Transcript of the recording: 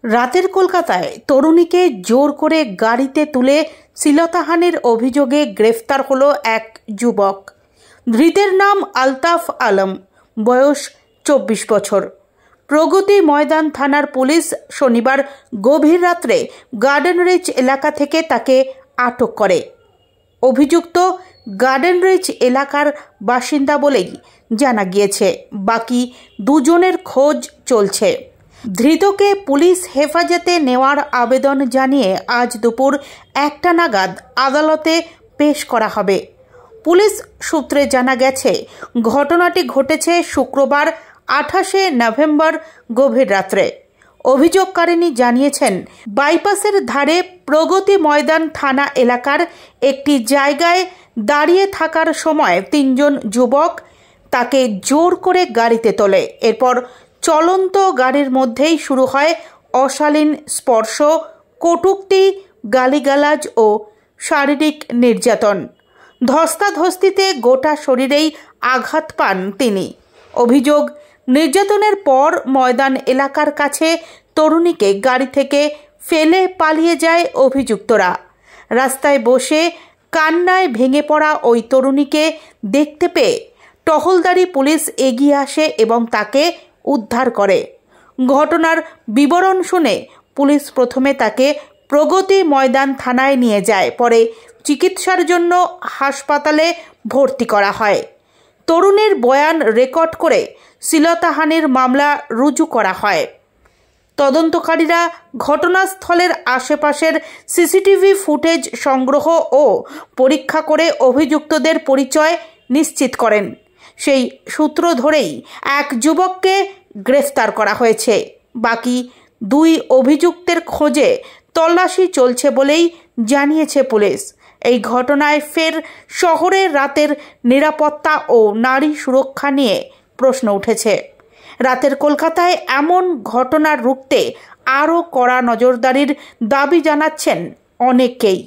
রাতের কলকাতায় তরুণীকে জোর করে গাড়িতে তুলে শ্লীলতাহানির অভিযোগে গ্রেফতার হলো এক যুবক। ধৃতের নাম আলতাফ আলম, বয়স 24 বছর। প্রগতি ময়দান থানার পুলিশ শনিবার গভীর রাত্রে গার্ডেন রিচ এলাকা থেকে তাকে আটক করে। অভিযুক্ত গার্ডেন রিচ এলাকার বাসিন্দা বলেই জানা গিয়েছে। বাকি দুজনের খোঁজ চলছে। ধৃতকে পুলিশ হেফাজতে নেওয়ার আবেদন জানিয়ে আজ দুপুর 1টা নাগাদ আদালতে পেশ করা হবে। পুলিশ সূত্রে জানা গেছে, ঘটনাটি ঘটেছে শুক্রবার 28শে নভেম্বর গভীর রাত্রে। অভিযোগকারিনী জানিয়েছেন, বাইপাসের ধারে প্রগতি ময়দান থানা এলাকার একটি জায়গায় দাঁড়িয়ে থাকার সময় 3 জন যুবক তাকে জোর করে গাড়িতে তোলে। এরপর চলন্ত গাড়ির মধ্যেই শুরু হয় অশালীন স্পর্শ, কটূক্তি, গালিগালাজ ও শারীরিক নির্যাতন। ধস্তাধস্তিতে গোটা শরীরেই আঘাত পান তিনি। অভিযোগ, নির্যাতনের পর ময়দান এলাকার কাছে তরুণীকে গাড়ি থেকে ফেলে পালিয়ে যায় অভিযুক্তরা। রাস্তায় বসে কান্নায় ভেঙে পড়া ওই তরুণীকে দেখতে পেয়ে টহলদারি পুলিশ এগিয়ে আসে এবং তাকে উদ্ধার করে। ঘটনার বিবরণ শুনে পুলিশ প্রথমে তাকে প্রগতি ময়দান থানায় নিয়ে যায়, পরে চিকিৎসার জন্য হাসপাতালে ভর্তি করা হয়। তরুণীর বয়ান রেকর্ড করে শ্লীলতাহানির মামলা রুজু করা হয়। তদন্তকারীরা ঘটনাস্থলের আশেপাশের সিসিটিভি ফুটেজ সংগ্রহ ও পরীক্ষা করে অভিযুক্তদের পরিচয় নিশ্চিত করেন। সেই সূত্র ধরেই এক যুবককে গ্রেফতার করা হয়েছে। বাকি 2 অভিযুক্তের খোঁজে তল্লাশি চলছে বলেই জানিয়েছে পুলিশ। এই ঘটনায় ফের শহরের রাতের নিরাপত্তা ও নারী সুরক্ষা নিয়ে প্রশ্ন উঠেছে। রাতের কলকাতায় এমন ঘটনা রুখতে আরও কড়া নজরদারির দাবি জানাচ্ছেন অনেকেই।